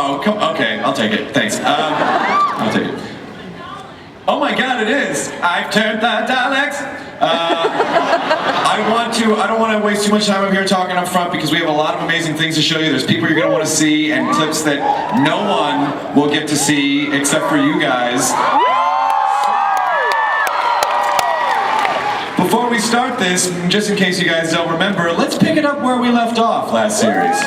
Oh, come, okay, I'll take it. Thanks. I'll take it. Oh my God, it is. I've turned the dialects. I don't want to waste too much time up here talking up front because we have a lot of amazing things to show you. There's people you're going to want to see and clips that no one will get to see except for you guys. Before we start this, just in case you guys don't remember, let's pick it up where we left off last series.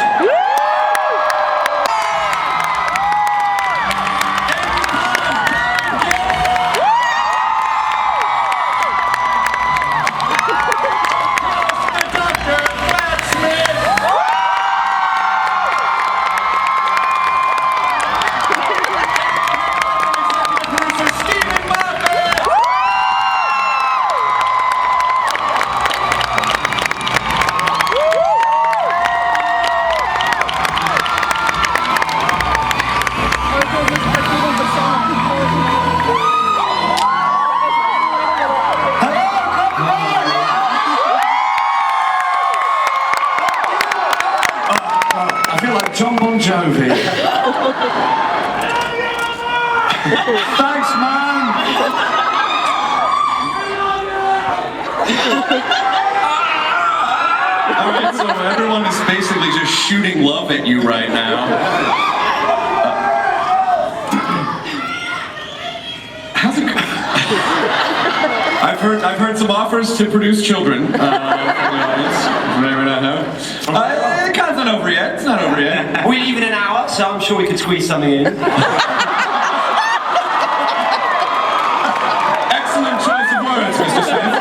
John Bon Jovi. Thanks, man. Alright, so everyone is basically just shooting love at you right now. How's it going? I've heard some offers to produce children from the audience. Maybe not know. It's not over yet. It's not over yet. We leave in an hour, so I'm sure we could squeeze something in. Excellent choice of words, Mr. Smith.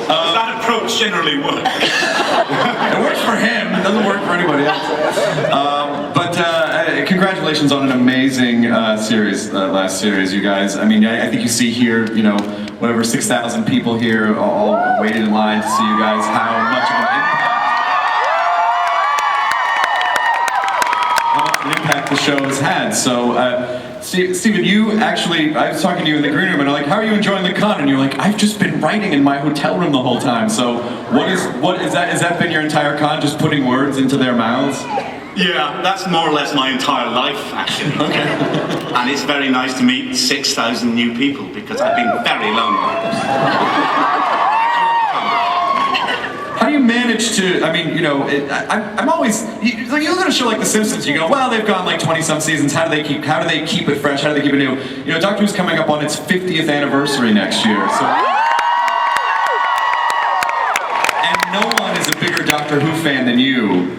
That approach generally works. It works for him. It doesn't work for anybody else. But congratulations on an amazing series, last series, you guys. I mean, I think you see here, you know, whatever 6,000 people here all waited in line to see you guys. How much of an impact the show has had. So, Stephen, you actually, I was talking to you in the green room, and I'm like, how are you enjoying the con? And you're like, I've just been writing in my hotel room the whole time. So, what is that? Has that been your entire con? Just putting words into their mouths? Yeah, that's more or less my entire life, actually. Okay. And it's very nice to meet 6,000 new people because I've been very lonely. How do you manage to, I mean, you know, I'm always, you look at a show like The Simpsons, you go, well, they've gone like 20-some seasons, how do they keep it fresh, how do they keep it new? You know, Doctor Who's coming up on its 50th anniversary next year, so. And no one is a bigger Doctor Who fan than you,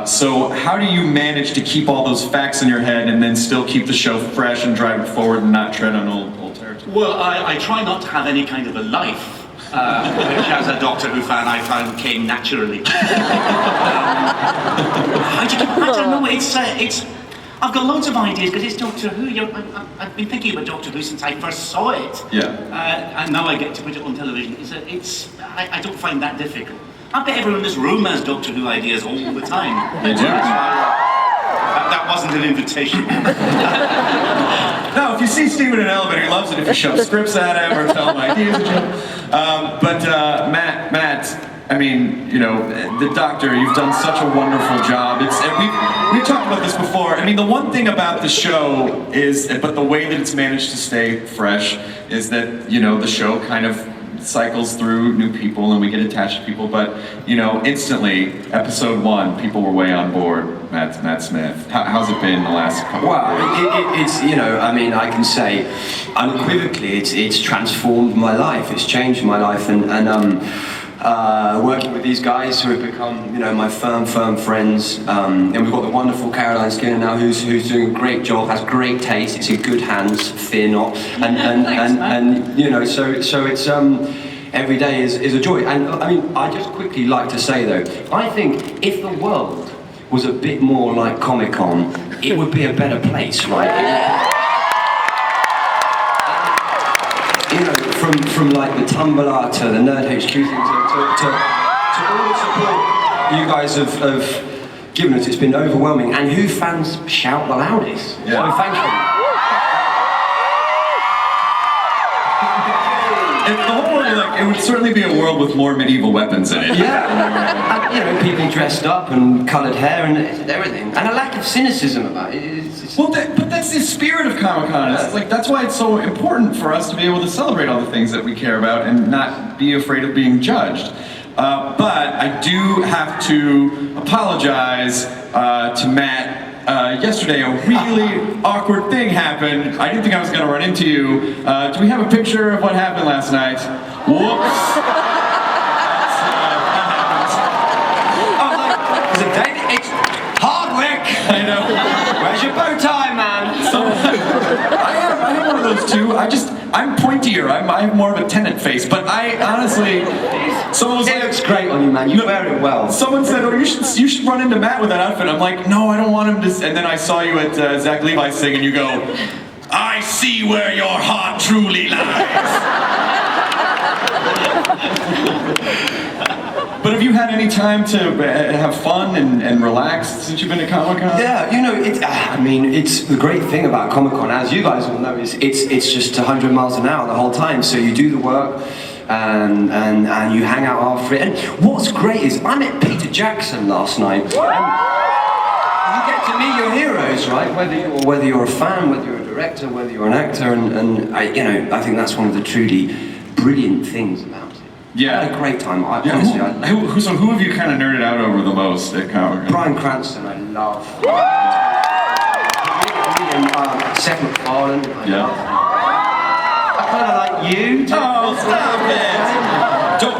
so how do you manage to keep all those facts in your head and then still keep the show fresh and drive it forward and not tread on old territory? Well, I try not to have any kind of a life. Which as a Doctor Who fan I found came naturally. I don't know, it's I've got loads of ideas because it's Doctor Who. I've been thinking about Doctor Who since I first saw it. Yeah. And now I get to put it on television. I don't find that difficult. I bet everyone in this room has Doctor Who ideas all the time. They do. That wasn't an invitation. No, if you see Stephen in an elevator, he loves it if you shove scripts at him or tell him ideas. But Matt, I mean, you know, the Doctor, you've done such a wonderful job. And we've talked about this before. I mean, the one thing about the show is, but the way that it's managed to stay fresh is that, you know, the show kind of cycles through new people and we get attached to people, but, you know, instantly, episode 1, people were way on board. Matt Smith. How's it been the last couple of years? Well, it's, you know, I mean, I can say unequivocally, it's transformed my life. It's changed my life, and working with these guys who have become, you know, my firm friends. And we've got the wonderful Caroline Skinner now, who's doing a great job, has great taste. It's in good hands, fear not. And you know, so it's every day is a joy. And I mean, I just quickly like to say though, I think if the world was a bit more like Comic-Con, it would be a better place, right? You know, from like the Tumblr to the Nerd HQ thing to all the support you guys have given us, it's been overwhelming. And Who fans shout the loudest. Yeah. So thank you. If the whole world were like, it would certainly be a world with more medieval weapons in it. Yeah, and, you know, people dressed up and coloured hair and everything, and a lack of cynicism about it. Well, but that's the spirit of Comic-Con. It's like, that's why it's so important for us to be able to celebrate all the things that we care about and not be afraid of being judged. But I do have to apologize to Matt. Yesterday, a really awkward thing happened. I didn't think I was going to run into you. Do we have a picture of what happened last night? Whoops. It's Hardwick! I know. Where's your bow tie, man? So, I have one of those too. I'm pointier. I have more of a tenant face. But I honestly, someone was It like, looks great on you, man. You wear it well. Someone said, "Oh, you should run into Matt with that outfit." I'm like, "No, I don't want him to." And then I saw you at Zach Levi's thing, and you go, "I see where your heart truly lies." But have you had any time to have fun and relax since you've been to Comic-Con? Yeah, you know, it's the great thing about Comic-Con, as you guys all know, is it's just 100 miles an hour the whole time. So you do the work, and you hang out after it. And what's great is I met Peter Jackson last night. You get to meet your heroes, right? Whether you're a fan, whether you're a director, whether you're an actor, and I think that's one of the truly brilliant things about it. Yeah. I had a great time. Yeah, Honestly, so who have you kind of nerded out over the most at Comic-Con? Bryan Cranston, I love. Seth MacFarlane, I love. I kind of like you. Oh, stop it!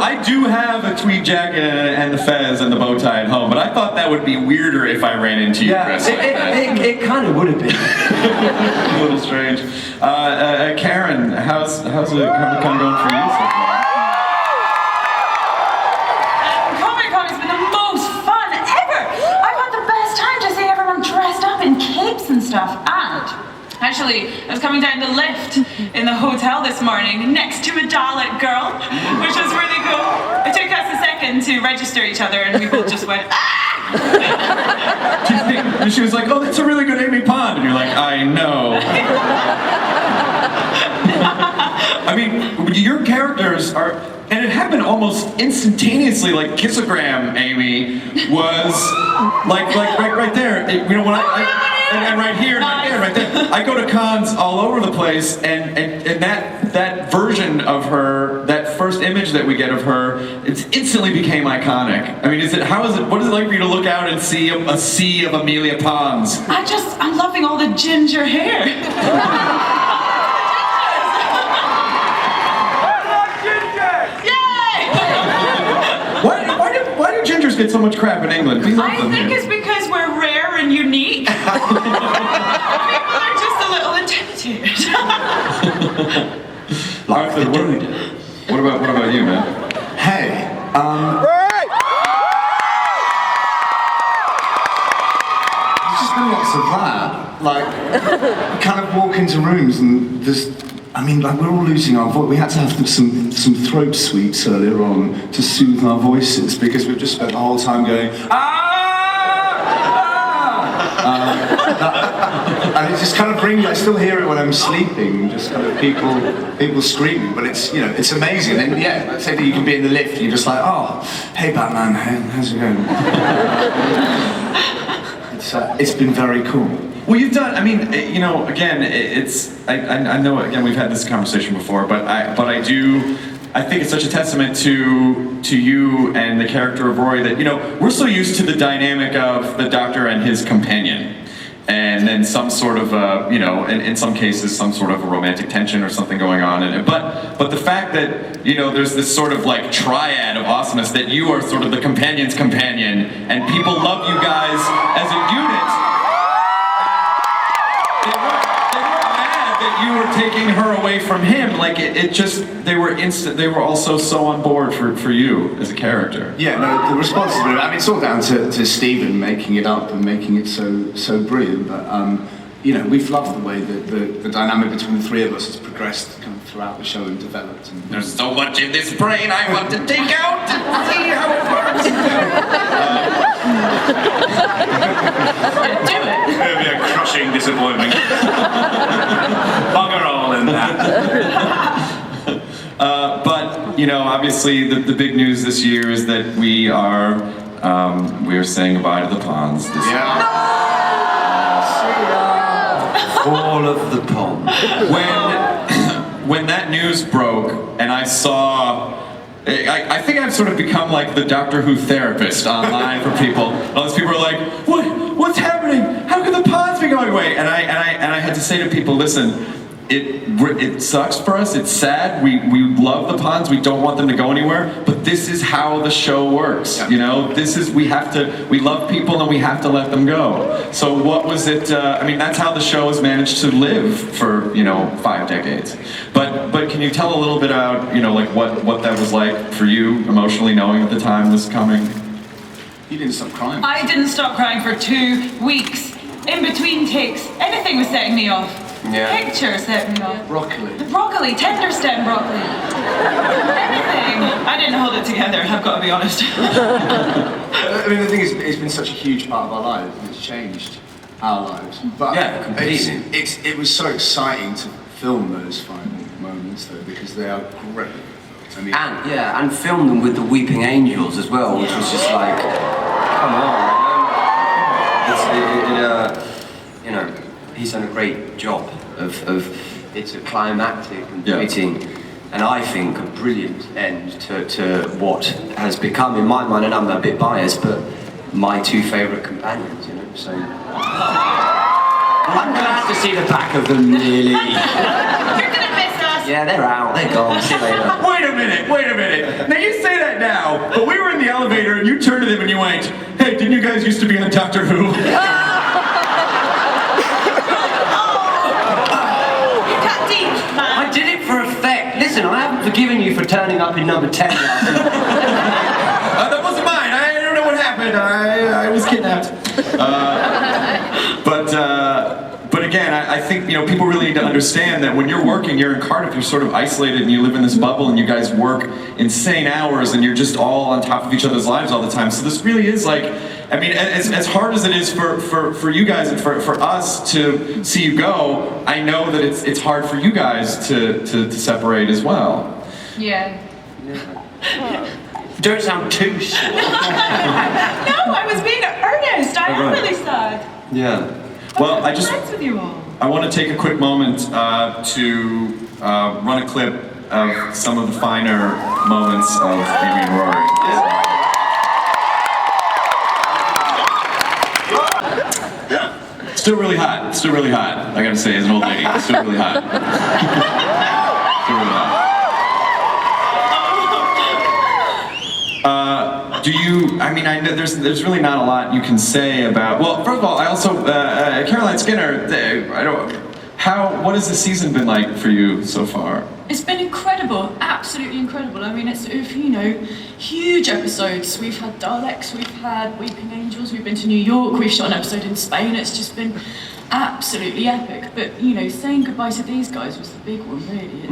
I do have a tweed jacket and the fez and the bow tie at home, but I thought that would be weirder if I ran into you, Chris. It kind of would have been. A little strange. Karen, how's it going for you so far? Comic-Con has been the most fun ever! I've had the best time to see everyone dressed up in capes and stuff, and actually, I was coming down the lift in the hotel this morning next to a Dalek girl, which was really cool. It took us a second to register each other, and we both just went, ah! And she was like, "Oh, that's a really good Amy Pond," and you're like, "I know." I mean, your characters are, and it happened almost instantaneously. Like Kissogram, Amy was like right there. You know, when and right here, and right there. I go to cons all over the place, and that version of her, that first image that we get of her, it instantly became iconic. I mean, what is it like for you to look out and see a sea of Amelia Ponds? I'm loving all the ginger hair. Why do gingers get so much crap in England? We love I them think here. it's because we're rare and unique. People are just a little intimidated. Arthur, what about you, man? Hey, there's just been lots of that. Like, kind of walk into rooms and we're all losing our voice. We had to have some throat sweeps earlier on to soothe our voices because we've just spent the whole time going, and it just kind of brings. I still hear it when I'm sleeping. Just kind of people screaming. But it's it's amazing. And yeah, let's say that you can be in the lift. And you're just like, oh, hey Batman, how's it going? It's been very cool. Well, you've done. I mean, again, I know. Again, we've had this conversation before, but I think it's such a testament to you and the character of Rory that we're so used to the dynamic of the Doctor and his companion, and then some sort of in some cases some sort of a romantic tension or something going on in it. But the fact that there's this sort of like triad of awesomeness that you are sort of the companion's companion, and people love you guys as a unit. They weren't mad that you were taking her away from him. Like they were also so on board for you as a character. Yeah, no, the response is brilliant. I mean, it's all down to Stephen making it up and making it so brilliant. But we've loved the way that the dynamic between the three of us has progressed kind of throughout the show and developed. And There's so much in this brain I want to take out to see how it works. Do it. It'll be a crushing disappointment. Bugger all in that. But obviously the big news this year is that we are saying goodbye to the ponds this year. All of the pond. When that news broke and I saw, I think I've sort of become like the Doctor Who therapist online for people. All these people are like, what's happening? How can the ponds be going away? And I had to say to people, listen, it sucks for us, it's sad, we love the ponds, we don't want them to go anywhere, but this is how the show works, you know? We love people and we have to let them go. So what was it, I mean, that's how the show has managed to live for, 5 decades. But can you tell a little bit about, like what that was like for you emotionally, knowing at the time this was coming? You didn't stop crying. I didn't stop crying for 2 weeks. In between takes, anything was setting me off. Yeah. Pictures set me off. Broccoli, tender stem broccoli. Anything. I didn't hold it together, I've got to be honest. I mean, the thing is, it's been such a huge part of our lives, and it's changed our lives. But Yeah, completely. it was so exciting to film those final moments, though, because they are great. I mean, And film them with the weeping angels as well, which was just like, come on. He's done a great job of it's a climactic and fitting, and I think a brilliant end to what has become, in my mind, and I'm a bit biased, but my 2 favourite companions, so. I'm glad to see the back of them, really. You're gonna miss us. Yeah, they're out, they're gone, see you later. Wait a minute. Now you say that now, but we were in the elevator and you turned to them and you went, hey, didn't you guys used to be on Doctor Who? I did it for effect. Listen, I haven't forgiven you for turning up in number 10 last night. That wasn't mine. I don't know what happened. I was kidnapped. But again, I think people really need to understand that when you're working, you're in Cardiff, you're sort of isolated and you live in this bubble and you guys work insane hours and you're just all on top of each other's lives all the time. So this really is like, I mean, as hard as it is for you guys and for us to see you go, I know that it's hard for you guys to separate as well. Yeah. Don't sound too sure. No, I was being earnest. I am really sad. Yeah. Well, I'm friends with you all. I want to take a quick moment to run a clip of some of the finer moments of Amy and Rory. Still really hot. Still really hot. I gotta say, as an old lady, still really hot. Still really hot. I mean, I know there's really not a lot you can say about. Well, first of all, I also Caroline Skinner. What has the season been like for you so far? It's been incredible, absolutely incredible. I mean, it's huge episodes. We've had Daleks, we've had Weeping Angels, we've been to New York, we've shot an episode in Spain. It's just been absolutely epic. But saying goodbye to these guys was the big one, really.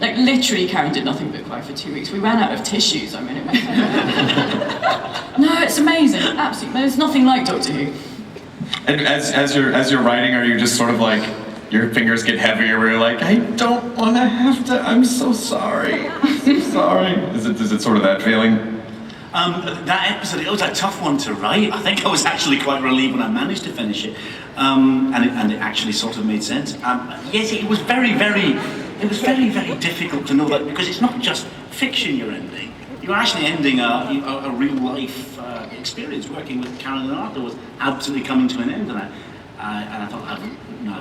Like literally, Karen did nothing but cry for 2 weeks. We ran out of tissues. I mean, it was. No, it's amazing, absolutely. There's nothing like Doctor Who. And as you're writing, are you just sort of like your fingers get heavier? Where you're like, I don't want to have to. I'm so sorry. I'm so sorry. Is it sort of that feeling? That episode, it was a tough one to write. I think I was actually quite relieved when I managed to finish it, and it actually sort of made sense. Yes, it was very, very difficult to know that, because it's not just fiction you're ending. You're actually ending a real life experience. Working with Karen and Arthur was absolutely coming to an end, and I thought I've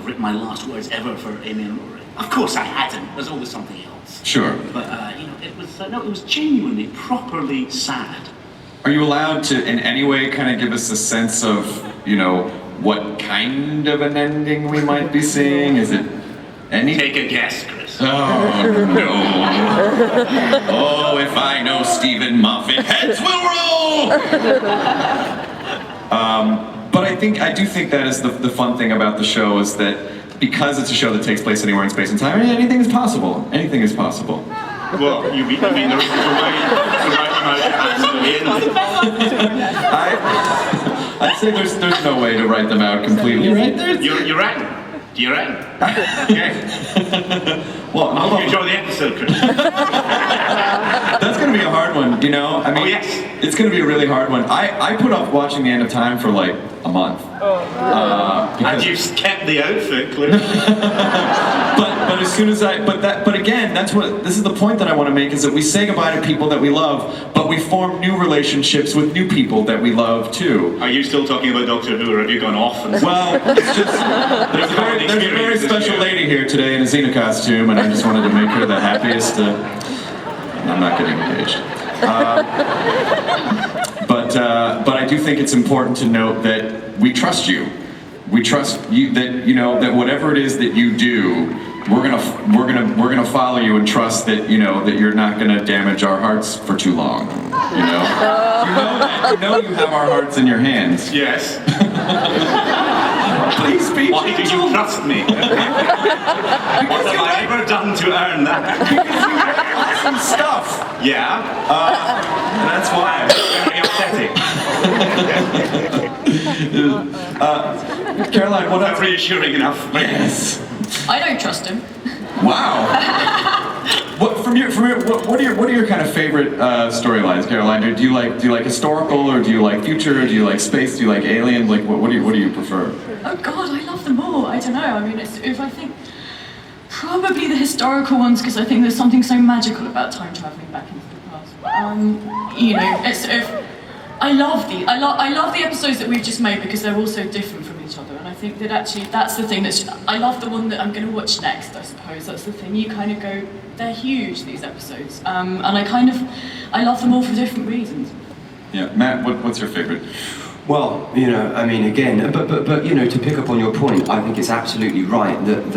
written my last words ever for Amy and Rory. Of course I hadn't. There's always something else. Sure. But it was genuinely, properly sad. Are you allowed to, in any way, kind of give us a sense of, what kind of an ending we might be seeing? Is it any? Take a guess, Chris. Oh no! Oh, if I know Stephen Moffat, heads will roll. But I do think that is the fun thing about the show, is that because it's a show that takes place anywhere in space and time, anything is possible. Anything is possible. Well, you mean the right amount absolutely. I'd say there's no way to write them out completely, right? You're right. You're right. Okay. Well, I hope you enjoy the episode, Chris. That's gonna be a hard one, you know? I mean, Oh, yes. it's gonna be a really hard one. I put off watching The End of Time for like a month. And Because, you've kept the outfit, clearly. but as soon as but again, this is the point that I want to make, is that we say goodbye to people that we love, but we form new relationships with new people that we love too. Are you still talking about Doctor Who, or have you gone off? And Well, it's just, there's a very special lady here today in a Xena costume, and I just wanted to make her the happiest. I'm not getting engaged. But I do think it's important to note that we trust you. We trust you that, you know, that whatever it is that you do, we're gonna follow you and trust that, you know, that you're not gonna damage our hearts for too long. You know you have our hearts in your hands. yes. Please be Why do you trust me? What have I ever done to earn that? awesome stuff. Yeah. And that's why. Very upsetting. Caroline, what Not else? reassuring enough. Yes. I don't trust him. Wow. What are your kind of favorite storylines, Caroline? Do you like historical, or do you like future, or do you like space, do you like alien? Like what do you prefer? Oh God, I love them all. I don't know. I mean, if I think probably the historical ones, because I think there's something so magical about time traveling back into the past. You know, it's sort of. I love the episodes that we've just made, because they're all so different from each other, and I think that actually that's the thing I love the one that I'm going to watch next. I suppose that's the thing. You kind of go, they're huge, these episodes, and I love them all for different reasons. Yeah, Matt, what's your favorite? Well, you know, I mean, again, but you know, to pick up on your point, I think it's absolutely right that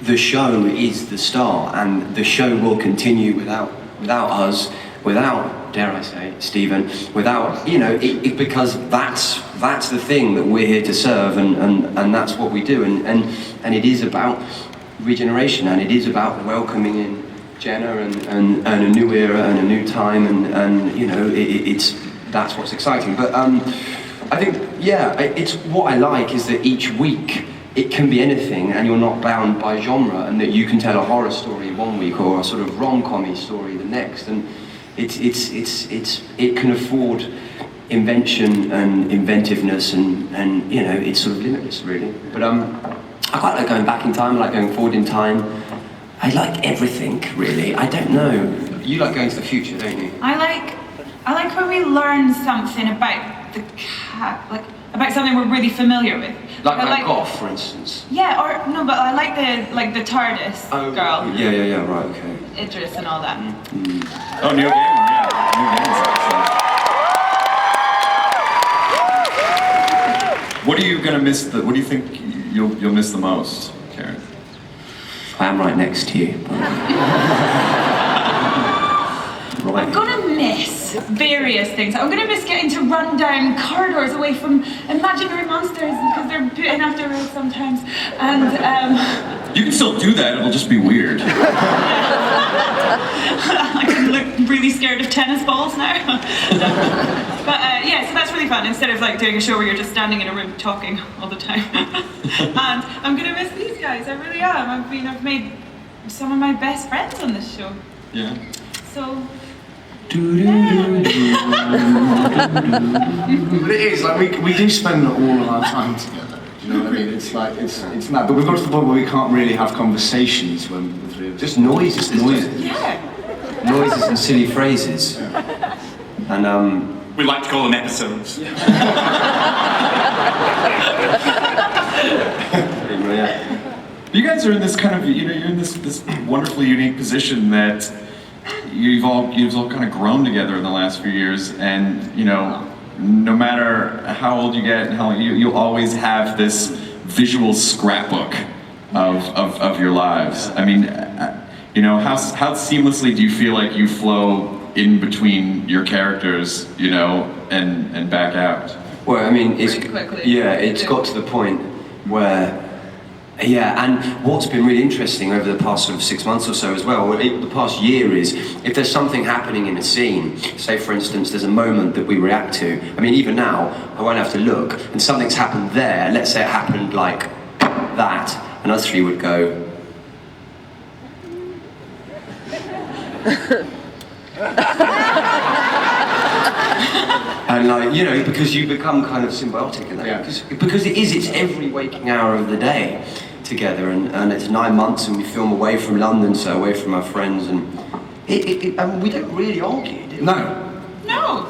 the show is the star, and the show will continue without us, without, dare I say, Stephen, without, you know, because that's the thing that we're here to serve, and that's what we do, and it is about regeneration, and it is about welcoming in Jenna and a new era and a new time, and you know, that's what's exciting. But I think, yeah, it's what I like is that each week it can be anything, and you're not bound by genre, and that you can tell a horror story one week or a sort of rom-com-y story the next, and it can afford invention and inventiveness, and you know, it's sort of limitless, really. But I quite like going back in time. I like going forward in time. I like everything, really. I don't know. You like going to the future, don't you? I like when we learn something about about something we're really familiar with. Like golf, for instance. Yeah, or no, but I like the TARDIS girl. Yeah, right, okay. Idris and all that. Oh, Neil Gaiman, yeah. What are you gonna miss? What do you think you'll miss the most, Karen? I am right next to you. I'm gonna miss various things. I'm gonna miss getting to run down corridors away from imaginary monsters, because they're putting after us sometimes. And You can still do that. It'll just be weird. I can look really scared of tennis balls now. But yeah, so that's really fun. Instead of like doing a show where you're just standing in a room talking all the time. And I'm gonna miss these guys. I really am. I've made some of my best friends on this show. Yeah. So. But it is like we do spend all of our time together. Do you know what I mean? It's like it's mad. But we've got to the point where we can't really have conversations when the three of us. Just noises. Yeah. Noises and silly phrases. And We like to call them episodes. You guys are in this kind of, you know, you're in this wonderfully unique position that you've all kind of grown together in the last few years, and you know, no matter how old you get and how you'll always have this visual scrapbook of your lives. I mean, you know, how seamlessly do you feel like you flow in between your characters, you know, and back out? well, I mean, it's Pretty quickly. yeah, it's got to the point where. Yeah, and what's been really interesting over the past sort of 6 months or so as well, the past year, is if there's something happening in a scene, say for instance there's a moment that we react to, I mean even now, I won't have to look, and something's happened there, let's say it happened like that, and us three would go... And like, you know, because you become kind of symbiotic in that. Yeah. Because it's every waking hour of the day together, and it's 9 months, and we film away from London, so away from our friends, and and we don't really argue, do we? No. No.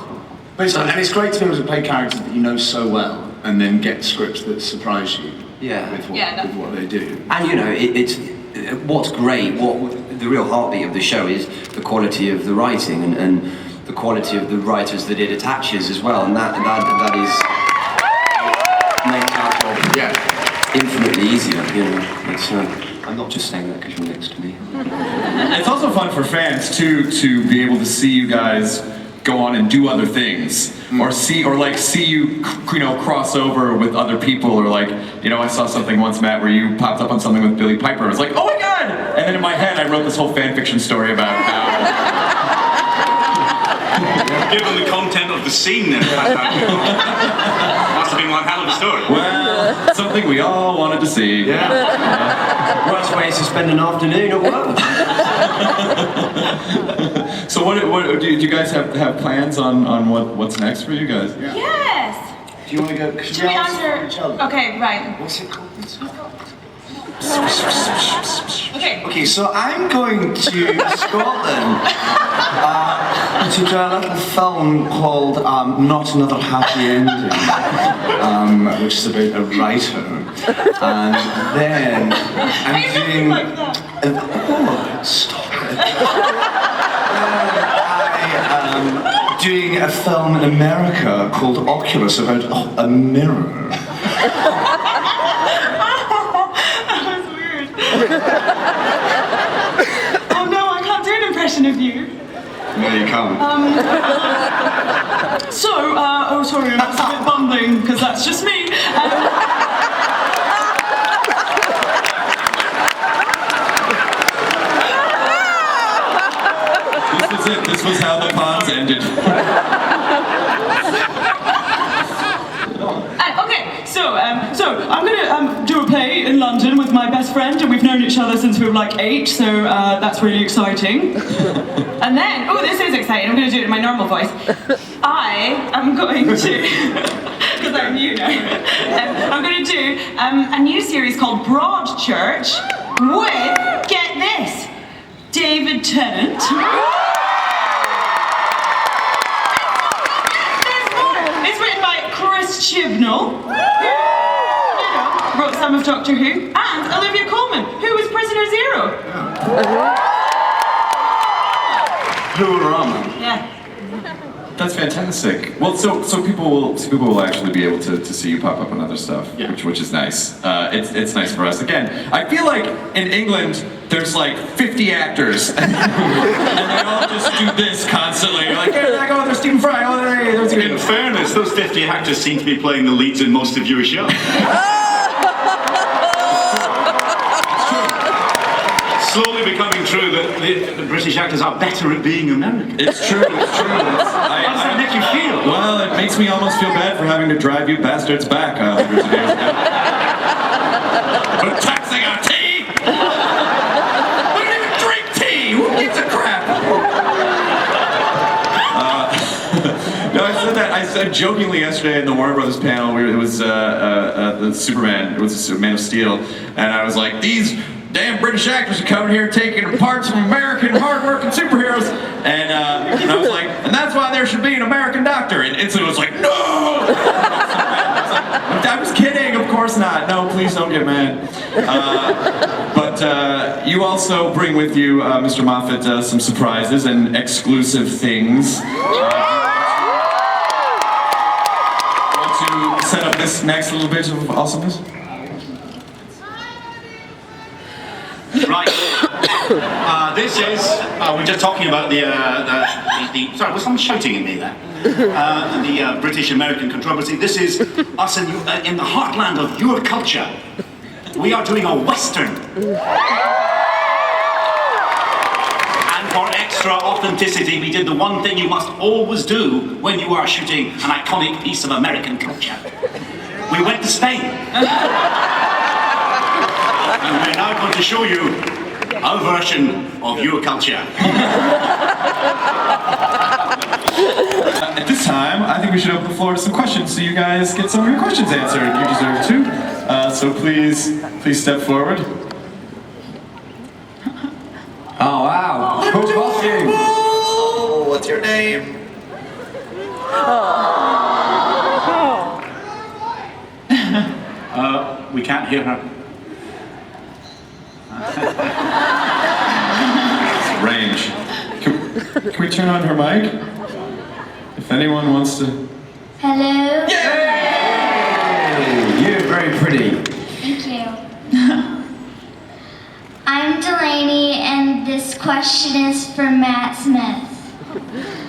But it's great to be able to play characters that you know so well, and then get scripts that surprise you Yeah. with what they do. And you know, it's what's great, what the real heartbeat of the show is the quality of the writing and the quality of the writers that it attaches as well, and that is makes our job infinitely easier. You know, it's I'm not just saying that because you're next to me. It's also fun for fans to be able to see you guys go on and do other things, or see you cross over with other people, or like, you know, I saw something once, Matt, where you popped up on something with Billy Piper. I was like, oh my god! And then in my head, I wrote this whole fan fiction story about how. Given the content of the scene, then must have been one hell of a story. Well, something we all wanted to see. Worst way to spend an afternoon at work. So what do you guys have plans on what's next for you guys? Yes. Do you want to go? Should we answer? Okay, right. What's it called? Okay. Okay, so I'm going to Scotland to do a little film called Not Another Happy Ending, which is about a writer. And then I'm doing... like that. Oh, stop it. I am doing a film in America called Oculus about a mirror. Oh no, I can't do an impression of you. No, you can't. Oh sorry, that's a bit bumbling, because that's just me. This was it. This was how the ponds ended. Okay, so I'm gonna do a play in London with my best friend, and we've known each other since we were like 8, so that's really exciting. And then, oh, this is exciting. I'm gonna do it in my normal voice. I am going to, because I'm you now. I'm gonna do a new series called Broadchurch with, get this, David Tennant. It's written by Chris Chibnall, who, you know, wrote some of Doctor Who, and Olivia Colman, who was Prisoner Zero. Hoorama. Yeah. That's fantastic. Well, so people will actually be able to see you pop up on other stuff, which is nice. It's nice for us. Again, I feel like in England there's like 50 actors, and they all just do this constantly. You're like, hey, oh, there's Stephen Fry. Oh, there's In fairness, those 50 actors seem to be playing the leads in most of your shows. Slowly becoming true that the British actors are better at being American. It's true. It's true. How does that make you feel? Well, it makes me almost feel bad for having to drive you bastards back hundreds of years ago. But taxing our tea! We don't even drink tea! Who gives a crap? No, I said jokingly yesterday in the Warner Brothers panel, it was the Superman, it was Man of Steel, and I was like, these damn British actors are coming here taking parts from American hard-working superheroes, and I was like, and that's why there should be an American doctor, and instantly was like, no! I was kidding, of course not. No, please don't get mad. But you also bring with you, Mr. Moffat, some surprises and exclusive things. Want to set up this next little bit of awesomeness? Right. This is, we're just talking about the sorry, was someone shouting at me there? The British-American controversy. This is us in the heartland of your culture. We are doing a Western. And for extra authenticity, we did the one thing you must always do when you are shooting an iconic piece of American culture. We went to Spain. And we're now going to show you our version of your culture. At this time, I think we should open the floor to some questions so you guys get some of your questions answered. You deserve to. So please step forward. Oh wow! Cool costume. Oh, what's your name? We can't hear her. Range. Can we turn on her mic? If anyone wants to. Hello. Hey, you're very pretty. Thank you. I'm Delaney, and this question is for Matt Smith.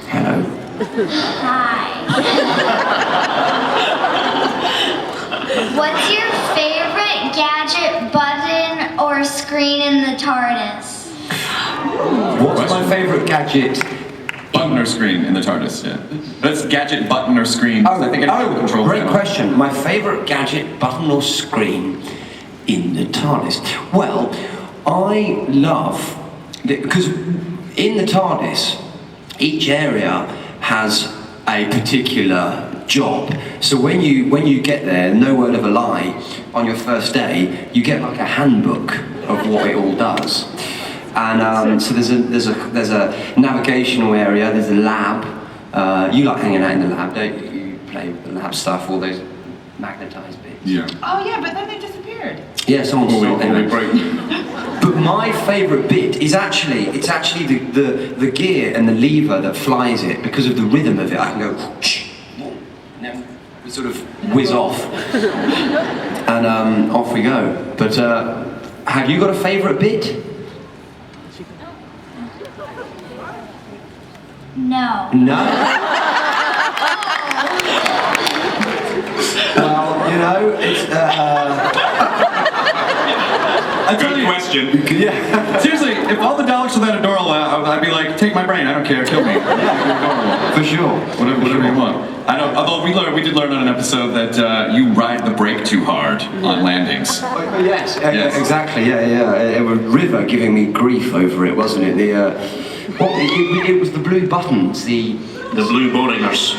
Hello. Hi. What's your favorite gadget, button, or screen in the TARDIS? What's my favourite gadget? Button or screen in the TARDIS, yeah. That's gadget, button, or screen. I think it's the control great panel. question. My favourite gadget, button or screen in the TARDIS? Well, I love, because in the TARDIS, each area has a particular job. So when you get there, no word of a lie, on your first day, you get like a handbook of what it all does. And so there's a navigational area, there's a lab. You like hanging out in the lab, don't you? You play with the lab stuff, all those magnetised bits. Yeah. Oh yeah, but then they disappeared. Yeah, someone saw them. They break. But my favourite bit is actually the gear and the lever that flies it. Because of the rhythm of it, I can go whoosh, and then we sort of whiz off, and off we go. But have you got a favourite bit? No. No. Well, you know, it's. I tell you, Question. Yeah. seriously, if all the Daleks were that adorable, I'd be like, take my brain, I don't care, kill me. For sure. Whatever you want. I know. Although we did learn on an episode that you ride the brake too hard on landings. Yes, Yes. exactly. Yeah. It was River giving me grief over it, wasn't it? It was the blue buttons. The blue boringers.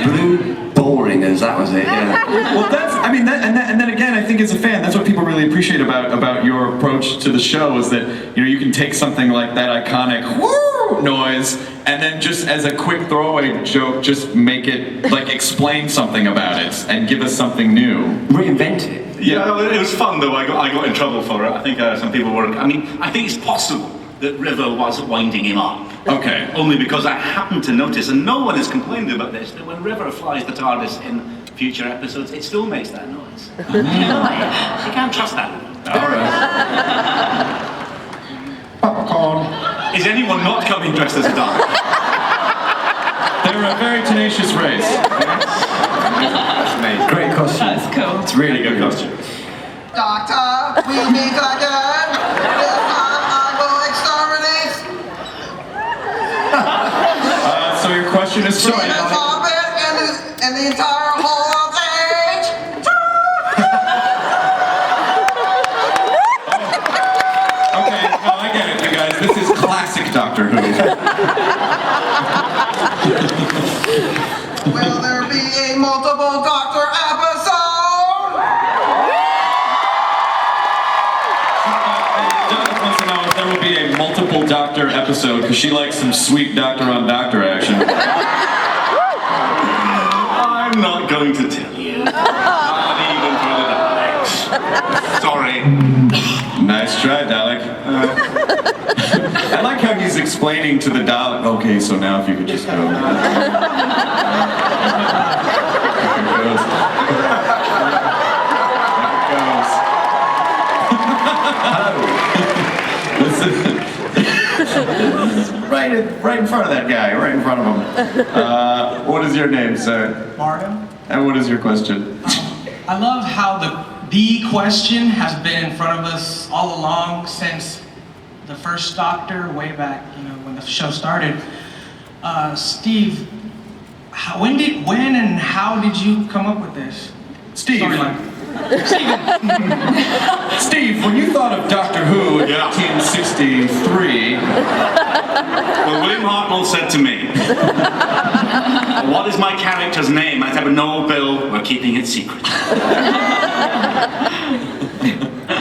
blue boringers. That was it. Yeah. Well, and then again, I think as a fan, that's what people really appreciate about your approach to the show is that you can take something like that iconic woo noise and then just as a quick throwaway joke, just make it like explain something about it and give us something new. Reinvent it. Yeah, it was fun though. I got in trouble for it. I think some people were. I think it's possible that River was winding him up. Okay. Only because I happened to notice, and no one has complained about this, that when River flies the TARDIS in future episodes, it still makes that noise. You can't trust that. All right. Popcorn. Is anyone not coming dressed as a Dalek? They're a very tenacious race. Great costume. That's cool. It's really good costume. Doctor, we need again. This time I will exterminate. So your question is The carpet and the entire hall of age. Okay, no, I get it, you guys. This is classic Doctor Who. Will there be a multiple Doctor episode? Doug wants to know if there will be a multiple Doctor episode because she likes some sweet Doctor on Doctor action. I'm not going to tell you. Not even for the Daleks. Sorry. Nice try, Dalek. I like how he's explaining to the Dalek. Okay, so now if you could just go. There it goes. Right in front of that guy, right in front of him. What is your name, sir? Martin. And what is your question? I love how the question has been in front of us all along since the first Doctor, way back, when the show started. Steve, when and how did you come up with this Steve. storyline? Steve, when you thought of Doctor Who in 1963, Well, William Hartnell said to me, "What is my character's name?" I said, "No, Bill, we're keeping it secret."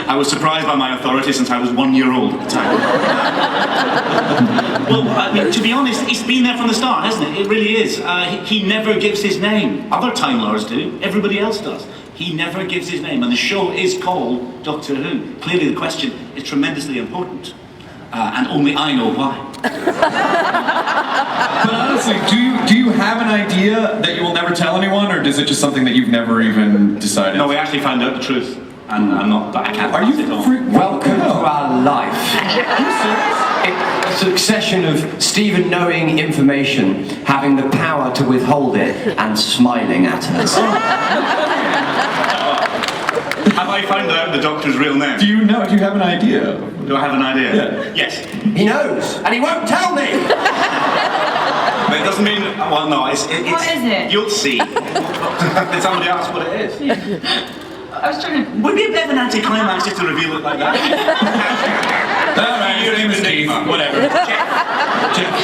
I was surprised by my authority since I was 1 year old at the time. Well, I mean, to be honest, it's been there from the start, hasn't it? It really is. He never gives his name. Other Time Lords do. Everybody else does. He never gives his name, and the show is called Doctor Who. Clearly the question is tremendously important, and only I know why. but honestly, do you have an idea that you will never tell anyone, or is it just something that you've never even decided? No, we actually found out the truth, and I'm not. But I can't. Are pass you it on. Welcome to our life. A succession of Stephen knowing information, having the power to withhold it, and smiling at us. Have I found out the Doctor's real name? Do you know? Do you have an idea? Do I have an idea? Yeah. Yes. He knows, and he won't tell me! But it doesn't mean. Well, no. It's What is it? You'll see. Did somebody ask what it is? I was trying to. Would be a bit of an anticlimax just to reveal it like that. Alright, his name is Keith. Whatever. Jeff.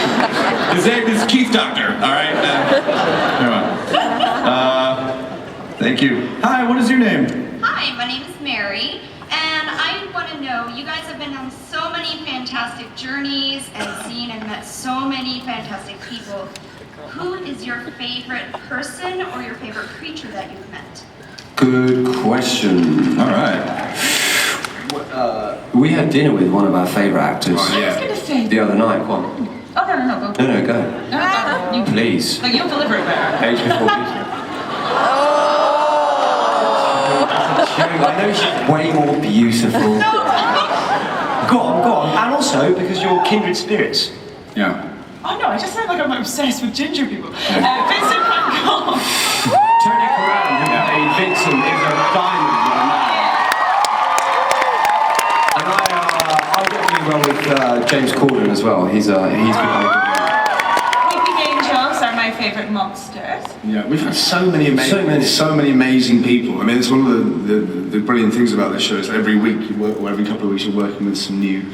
His name is Keith Doctor. Alright? Thank you. Hi, what is your name? Hi, my name is Mary, and I want to know, you guys have been on so many fantastic journeys and seen and met so many fantastic people. Who is your favorite person or your favorite creature that you've met? Good question. Alright. We had dinner with one of our favourite actors I was going to say. the other night. Go on. Oh, no, go. No, go. No, you, Please. like, you'll deliver it better. Age before beauty. I know she's way more beautiful. Go on. And also because you're kindred spirits. Yeah. Oh, no, I just sound like I'm obsessed with ginger people. Vincent Van Gogh. Tony Curran, who played Vincent, is a diamond of a man. And I get really well with James Corden as well. He's become a good man. Weeping Angels are my favourite monsters. Yeah, we've had so many amazing people. I mean, it's one of the brilliant things about this show is every week you work, or every couple of weeks you're working with some new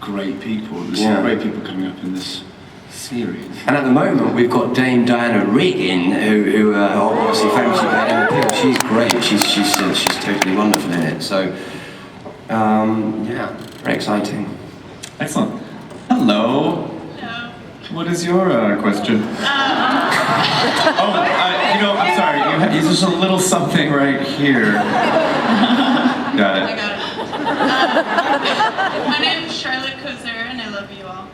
great people. There's some great people coming up in this series. And at the moment we've got Dame Diana Regan, who obviously famously played Emma Peel. She's great. She's totally wonderful in it. So yeah, very exciting. Excellent. Hello. Hello. What is your question? I'm sorry. There's just a little something right here. Got I it. got it. My name is Charlotte Kozer, and I love you all.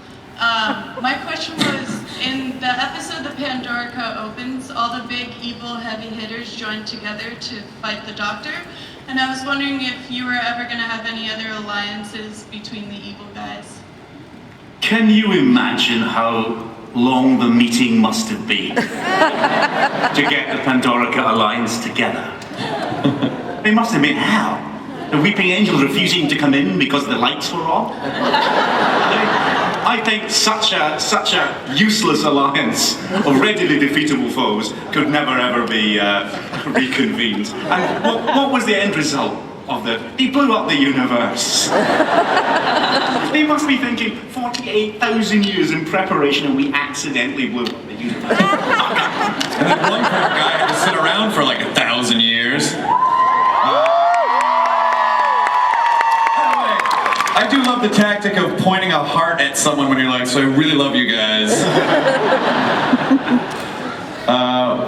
My question was, in the episode The Pandorica opens, all the big evil heavy hitters joined together to fight the Doctor, and I was wondering if you were ever going to have any other alliances between the evil guys. Can you imagine how long the meeting must have been to get the Pandorica Alliance together? It must have been hell. The Weeping Angels refusing to come in because the lights were off. I think such a useless alliance of readily defeatable foes could never ever be reconvened. And what was the end result of he blew up the universe. They must be thinking 48,000 years in preparation and we accidentally blew up the universe. And then one poor guy had to sit around for like 1,000 years. I do love the tactic of pointing a heart at someone when you're like, so I really love you guys.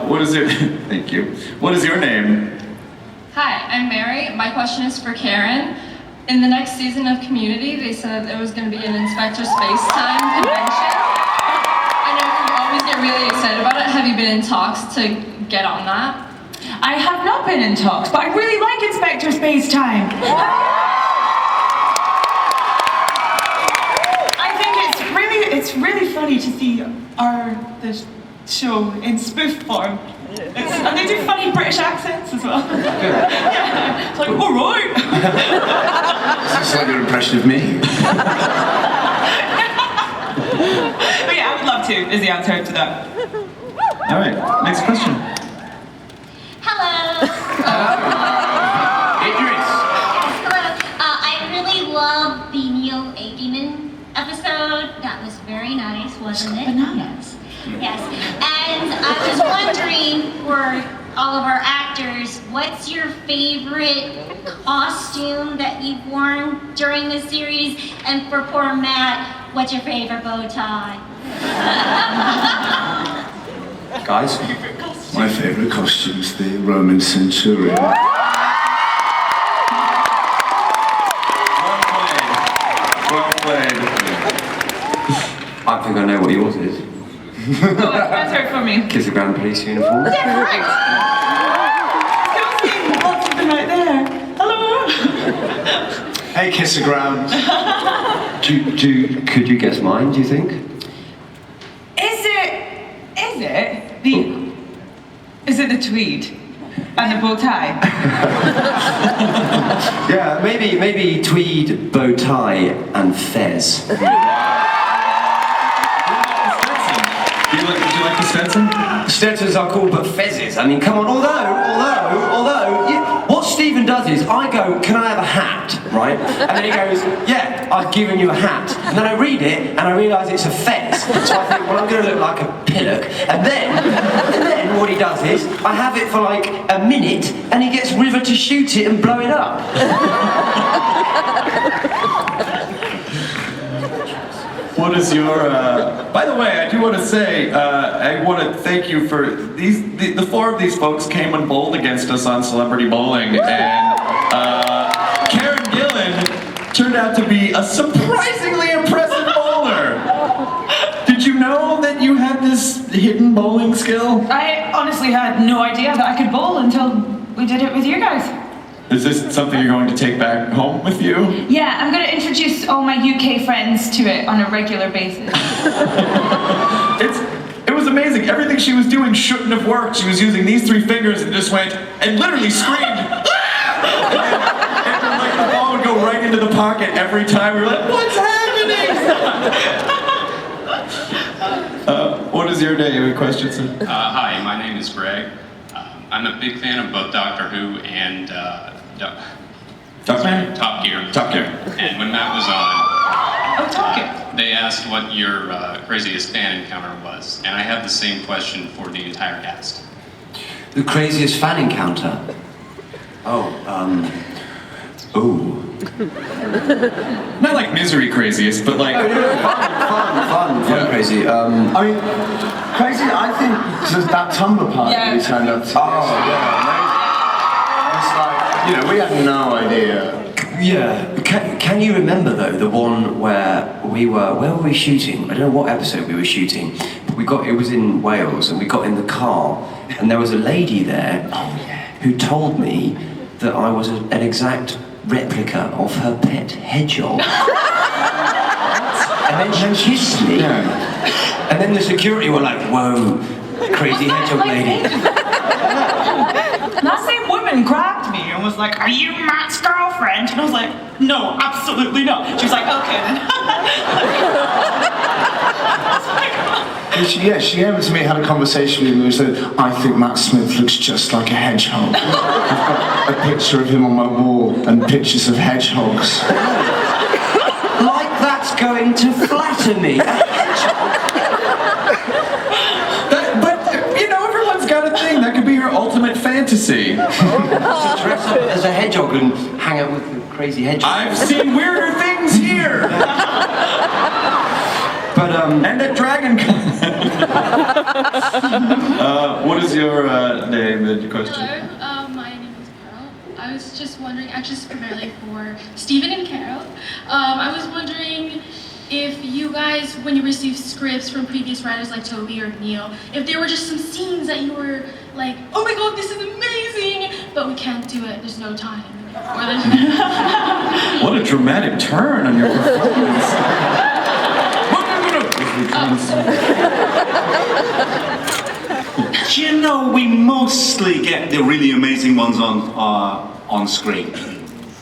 What is your... Thank you. What is your name? Hi, I'm Mary. My question is for Karen. In the next season of Community, they said there was going to be an Inspector Spacetime convention. I know you always get really excited about it. Have you been in talks to get on that? I have not been in talks, but I really like Inspector Spacetime. It's really funny to see the show in spoof form. And they do funny British accents as well. Yeah. It's like, all right. That's like your impression of me. But yeah, I would love to, is the answer to that. All right, next question. Hello. wasn't it? Bananas. Yes. And I was wondering for all of our actors, what's your favorite costume that you've worn during the series? And for poor Matt, what's your favorite bow tie? Guys? My favourite costume is the Roman centurion. Well played. I think I know what yours is. Go answer it for me. Kiss the Grand Police uniform. Yeah, correct. What's something right there? Hello. Hey, kiss the ground. Could you guess mine, do you think? Is it the tweed and the bow tie? Yeah, maybe tweed, bow tie, and fez. Do you like the Stetson? Stetsons are cool, but fezzes. I mean, come on. Although, what Stephen does is, I go, "Can I have a hat?" Right? And then he goes, "Yeah, I've given you a hat." And then I read it, and I realise it's a fez. So I think, well, I'm going to look like a pillock. And then what he does is, I have it for like a minute, and he gets River to shoot it and blow it up. What is your, by the way, I do want to say, I want to thank you for the four of these folks came and bowled against us on Celebrity Bowling, and Karen Gillan turned out to be a surprisingly impressive bowler. Did you know that you had this hidden bowling skill? I honestly had no idea that I could bowl until we did it with you guys. Is this something you're going to take back home with you? Yeah, I'm going to introduce all my UK friends to it on a regular basis. It was amazing. Everything she was doing shouldn't have worked. She was using these three fingers and just went and literally screamed. And like the ball would go right into the pocket every time. We were like, "What's happening?" What is your name? Any questions? Hi, my name is Greg. I'm a big fan of both Doctor Who and Top Gear. And when Matt was on, they asked what your craziest fan encounter was, and I have the same question for the entire cast. The craziest fan encounter? Not like misery craziest, but like fun, crazy. I mean, crazy, I think just that Tumblr party we turned up to. It's like, we had no idea. Yeah. Can you remember though the one where where were we shooting? I don't know what episode we were shooting. But it was in Wales, and we got in the car, and there was a lady there who told me that I was an exact replica of her pet hedgehog. And then she kissed me. Yeah. And then the security were like, "Whoa, crazy hedgehog lady." That same woman grabbed me and was like, "Are you Matt's girlfriend?" And I was like, "No, absolutely not." She was like, "Okay then." She came to me, had a conversation with me and said, "I think Matt Smith looks just like a hedgehog." I've got a picture of him on my wall and pictures of hedgehogs. Like that's going to flatter me. A hedgehog. But everyone's got a thing. That could be your ultimate fantasy. To dress up as a hedgehog and hang out with the crazy hedgehog. I've seen weirder things here. But and at Dragon Con. What is your name and question? Hello, my name is Carol. I was just wondering, actually primarily for Stephen and Carol, I was wondering if you guys, when you received scripts from previous writers like Toby or Neil, if there were just some scenes that you were like, "Oh my god, this is amazing, but we can't do it, there's no time." What a dramatic turn on your performance. Do you know, we mostly get the really amazing ones on screen.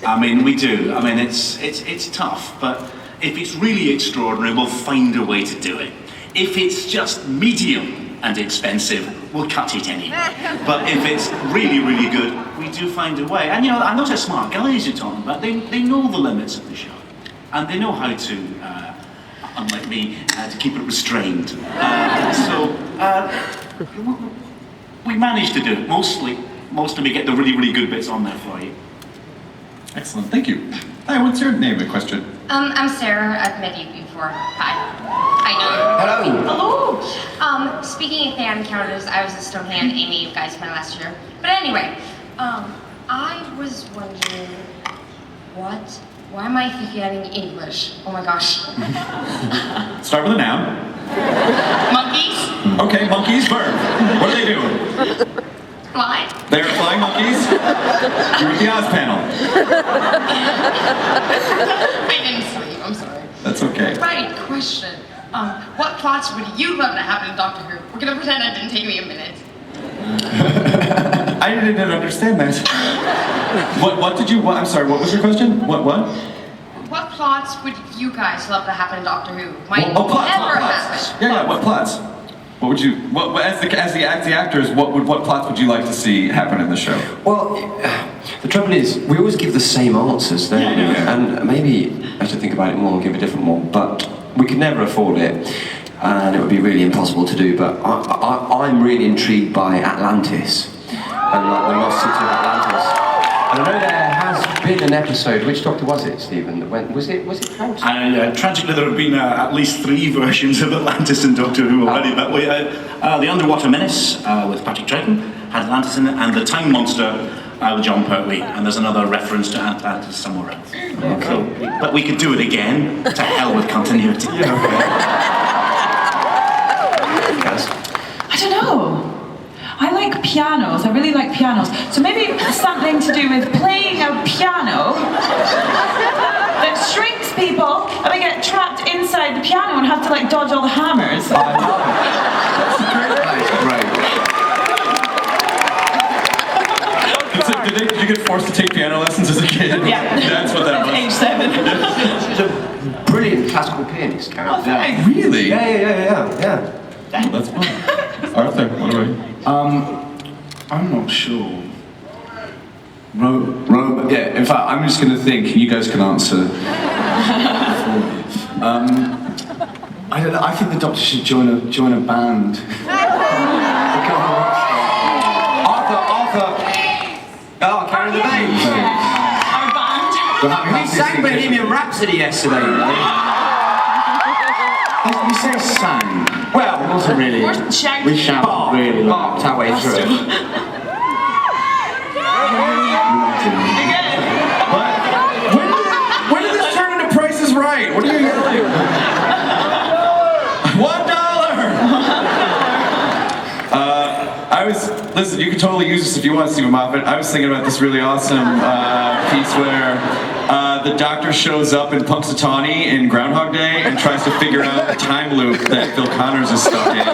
I mean, we do. I mean, it's tough, but if it's really extraordinary, we'll find a way to do it. If it's just medium and expensive, we'll cut it anyway. But if it's really, really good, we do find a way. And and those are smart guys you're talking about. They know the limits of the show, and they know how to unlike me, to keep it restrained. We managed to do it. Mostly we get the really, really good bits on there for you. Excellent, thank you. Hi, what's your name and question? I'm Sarah. I've met you before. Hi. Hello. Hello. Speaking of fan encounters, I was a Stonehand Amy, you guys met last year. But anyway, I was wondering why am I forgetting English? Oh my gosh. Start with a noun. Monkeys? Okay, monkeys, verb. What are they doing? Fly? They're flying monkeys? You're at the Oz panel. I didn't sleep, I'm sorry. That's okay. Right, question. What plots would you love to happen in Doctor Who? We're gonna pretend it didn't take me a minute. I didn't understand that. What did you, I'm sorry, what was your question? What? What plots would you guys love to happen in Doctor Who? Might Plots. happen. Yeah, what plots? What would you, as the actors, what plots would you like to see happen in the show? Well, the trouble is, we always give the same answers, don't we? And maybe I should think about it more and give a different one, but we could never afford it, and it would be really impossible to do, but I'm really intrigued by Atlantis, and like the lost city of Atlantis. And I know there has been an episode, which Doctor was it, Stephen? Was it House? Tragically, there have been at least 3 versions of Atlantis in Doctor Who already, but we, The Underwater Menace with Patrick Troughton had Atlantis in it, and The Time Monster with John Pertwee, and there's another reference to Atlantis somewhere else. Okay. So, but we could do it again, to hell with continuity. I don't know. I like pianos. I really like pianos. So maybe something to do with playing a piano that shrinks people, and we get trapped inside the piano and have to like dodge all the hammers. I love it. That's great. Did you get forced to take piano lessons as a kid? Yeah. That's what that was. Age 7. She's a brilliant classical pianist, Karen. Oh, thanks. Really? Yeah. Well, that's fun. Arthur, what about you? I'm not sure. Yeah, in fact, I'm just going to think, and you guys can answer for me. I don't know, I think the Doctor should join a band. Arthur! Oh, Karen the Babe! Our band. We sang Bohemian Rhapsody yesterday. We say sang. Well, it wasn't really. We shouted really loud. Barked our way through it. When did this turn into Price is Right? What are you doing? $1! Listen, you can totally use this if you want, Stephen Moffat. I was thinking about this really awesome piece where the Doctor shows up in Punxsutawney in Groundhog Day and tries to figure out a time loop that Phil Connors is stuck in.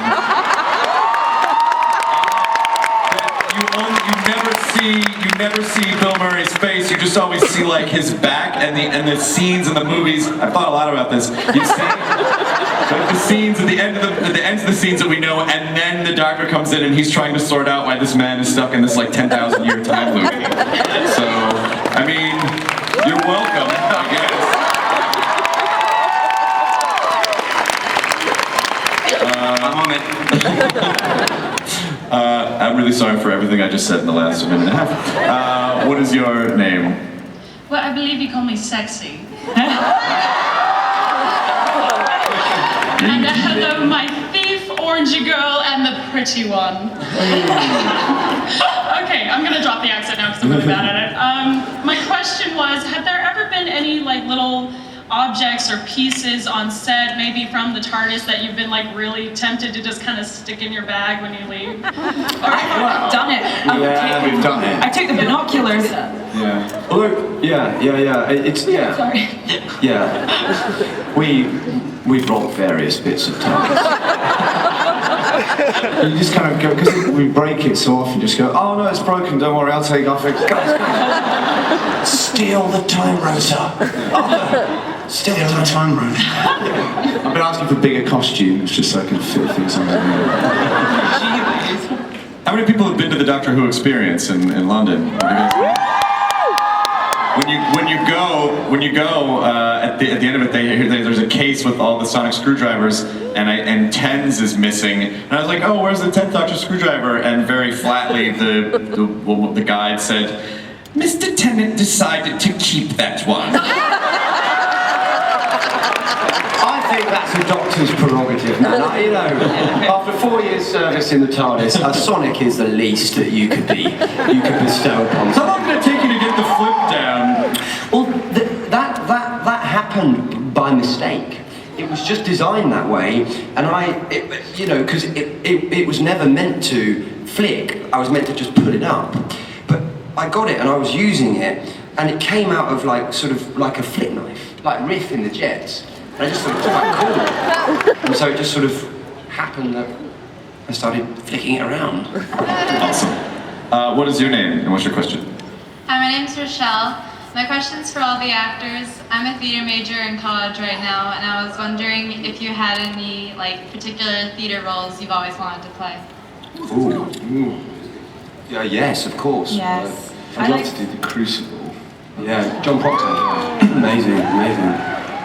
You never see Bill Murray's face. You just always see like his back and the scenes in the movies. I've thought a lot about this. You see like the scenes at the ends of the scenes that we know, and then the Doctor comes in and he's trying to sort out why this man is stuck in this like 10,000 year time loop. So, I mean, you're welcome, I guess. I'm on it. I'm really sorry for everything I just said in the last minute and a half. What is your name? Well, I believe you call me sexy. And hello, my thief, orangey girl, and the pretty one. Okay, I'm gonna drop the accent now because I'm really bad at it. My question was, have there ever been any like little objects or pieces on set, maybe from the TARDIS, that you've been like really tempted to just kind of stick in your bag when you leave? I've done it. We've done it. I took the binoculars. Yeah. Although, yeah. It's Sorry. Yeah. We dropped various bits of TARDIS. You just kind of go, because we break it so often, just go, oh no, it's broken, don't worry, I'll take off it. Guys. Steal the time rotor. Steal the time rotor. I've been asking for bigger costumes just so I can fit things on there. How many people have been to the Doctor Who experience in London? when you go at the end of it, there's a case with all the sonic screwdrivers, and Tens is missing. And I was like, oh, where's the 10th Doctor screwdriver? And very flatly, the guide said, Mr. Tennant decided to keep that one. I think that's a doctor's prerogative, man. You know, after 4 years' service in the TARDIS, a Sonic is the least that you could bestow upon. How long did it take you to get the flip down? Well, that happened by mistake. It was just designed that way, and because it was never meant to flick. I was meant to just put it up, but I got it and I was using it, and it came out of sort of like a flick knife, like Riff in the Jets. And I just thought it was quite cool, and so it just sort of happened that I started flicking it around. Awesome. What is your name and what's your question? Hi, my name's Rochelle. My question's for all the actors. I'm a theater major in college right now, and I was wondering if you had any particular theater roles you've always wanted to play. Ooh. Yeah, yes, of course. Yes. I'd love to do The Crucible. Yeah, John Proctor. Amazing.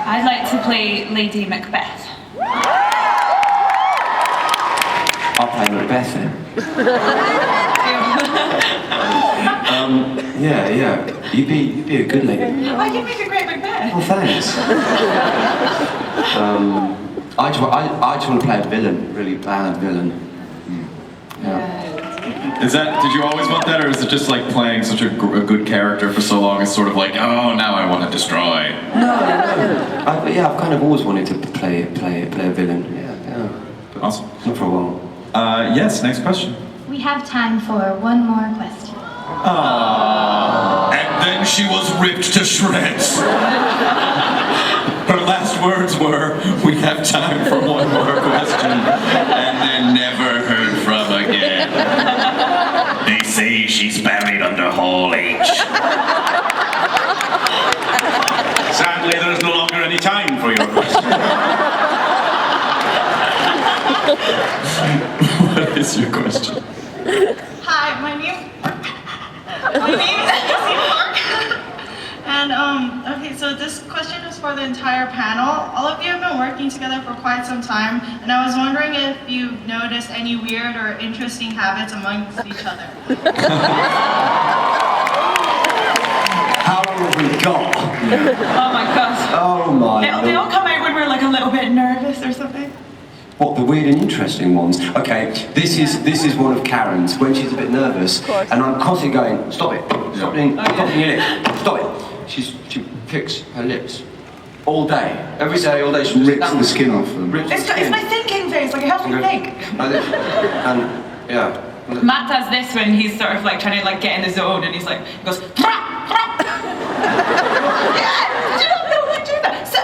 I'd like to play Lady Macbeth. I'll play Macbeth then. Yeah. You'd be a good lady. I can make a great Macbeth. Oh, thanks. I just want to play a villain, really bad villain. Yeah. Did you always want that, or is it just like playing such a good character for so long? It's sort of like, oh, now I want to destroy. No. I've kind of always wanted to play a villain. Yeah. But awesome. Not for a while. Yes. Next question. We have time for one more question. Aww. And then she was ripped to shreds. Her last words were, "We have time for one more question," and then never heard from again. They say she's buried under Hall H. Sadly, there is no longer any time for your question. What is your question? Hi, my name is Mark. And okay, so this question is for the entire panel. All of you have been working together for quite some time, and I was wondering if you've noticed any weird or interesting habits amongst each other. How long have we got? Oh my gosh. Oh my. They all come out when we're like a little bit nervous or something. What, the weird and interesting ones? Okay, this is one of Karen's when she's a bit nervous, and I'm constantly going, stop it, stop doing your lips, stop it. She picks her lips all day, every day, all day. She rips the skin off them. It's my thinking face, like it helps me think. And yeah. Matt does this when he's sort of like trying to get in the zone, and he goes, yeah, did you not know I do that? So,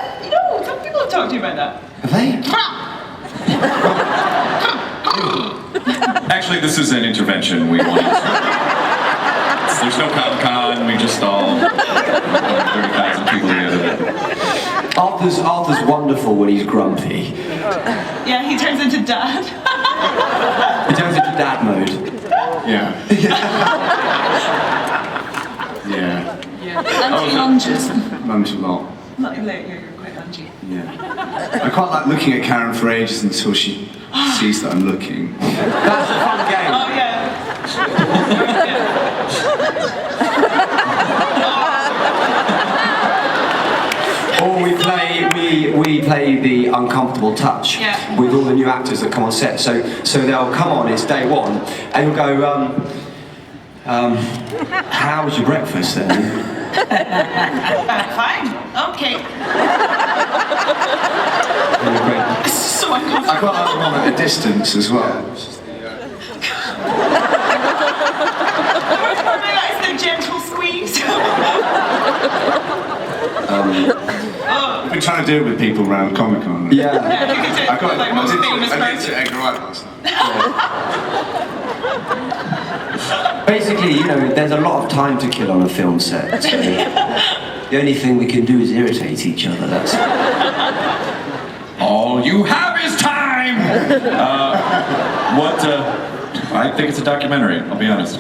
some people have talked to you about that. Have they? Actually, this is an intervention. We want. There's no Comic-Con. We just all 30,000 people together. Arthur's wonderful when he's grumpy. Yeah, he turns into dad. He turns into dad mode. Yeah. And he lunges. Lunge a lot. Not like you're quite lungy. Yeah. I quite like looking at Karen for ages until she sees that I'm looking. That's a fun game. Oh yeah. Or we play the uncomfortable touch with all the new actors that come on set. So they'll come on, it's day one, and you'll go, how was your breakfast then? Fine. Okay. So uncomfortable. I quite like the one at a distance as well. That's the gentle squeeze. I've been trying to do it with people around Comic-Con. Yeah, you could do it with I most did famous it to person. Edgar Wright last night. Basically, there's a lot of time to kill on a film set. So the only thing we can do is irritate each other. That's all you have is time. I think it's a documentary, I'll be honest.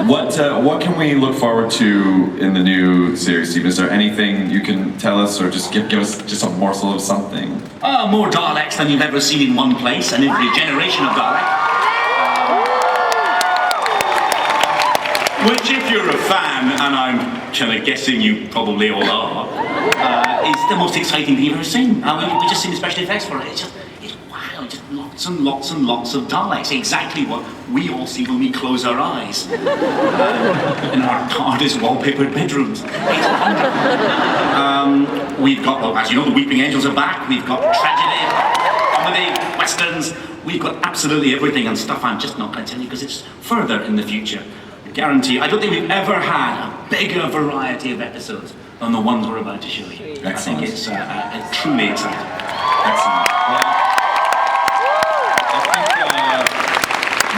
What can we look forward to in the new series, Steve? Is there anything you can tell us, or just give us just a morsel of something? More Daleks than you've ever seen in one place, and every generation of Dalek. Which, if you're a fan, and I'm kind of guessing you probably all are, is the most exciting thing you've ever seen. We just seen the special effects for it. It's wow, just lots and lots and lots of Daleks. Exactly what we all see when we close our eyes. In our TARDIS wallpapered bedrooms. It's wonderful. We've got, as you know, the Weeping Angels are back. We've got tragedy, comedy, westerns. We've got absolutely everything, and stuff I'm just not going to tell you because it's further in the future. Guarantee. I don't think we've ever had a bigger variety of episodes than the ones we're about to show you. Excellent. I think it's truly exciting. Excellent. Well, I think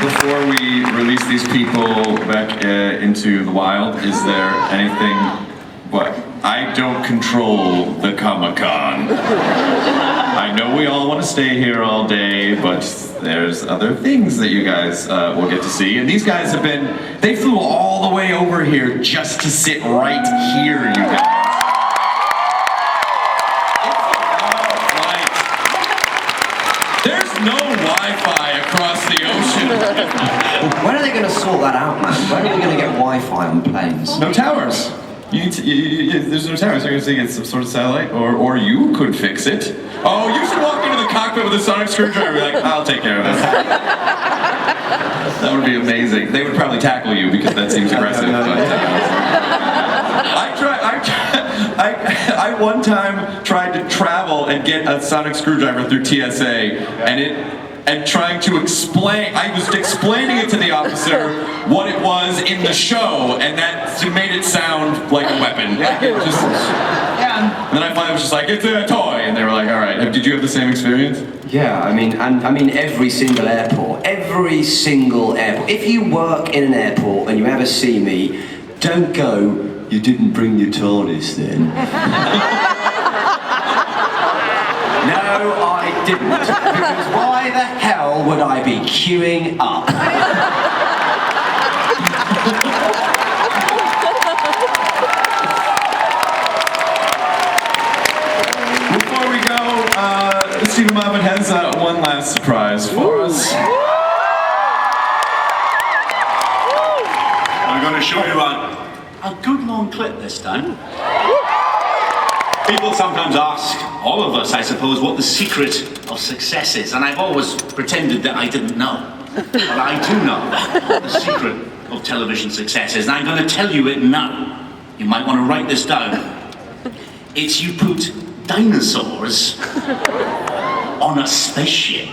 before we release these people back into the wild, is there anything? What? I don't control the Comic-Con. I know we all want to stay here all day, but there's other things that you guys will get to see. And these guys they flew all the way over here just to sit right here, you guys. There's no Wi-Fi across the ocean. When are they going to sort that out, man? When are we going to get Wi-Fi on planes? No towers. There's no towers. You're going to get some sort of satellite, or you could fix it. Oh, you should walk into the cockpit with a sonic screwdriver. Be like, I'll take care of this. That would be amazing. They would probably tackle you because that seems aggressive. I one time tried to travel and get a sonic screwdriver through TSA, and trying to explain, I was explaining it to the officer what it was in the show, and that made it sound like a weapon. And then I finally was just like, it's a toy, and they were like, all right. Did you have the same experience? Yeah, I mean, every single airport. If you work in an airport and you ever see me, don't go, you didn't bring your TARDIS then. No, I didn't. Because why the hell would I be queuing up? Before we go, Stephen Moffat has one last surprise for us. I'm going to show you a good long clip this time. People sometimes ask, all of us I suppose, what the secret of success is, and I've always pretended that I didn't know. But I do know what the secret of television success is, and I'm going to tell you it now. You might want to write this down. It's you put dinosaurs on a spaceship.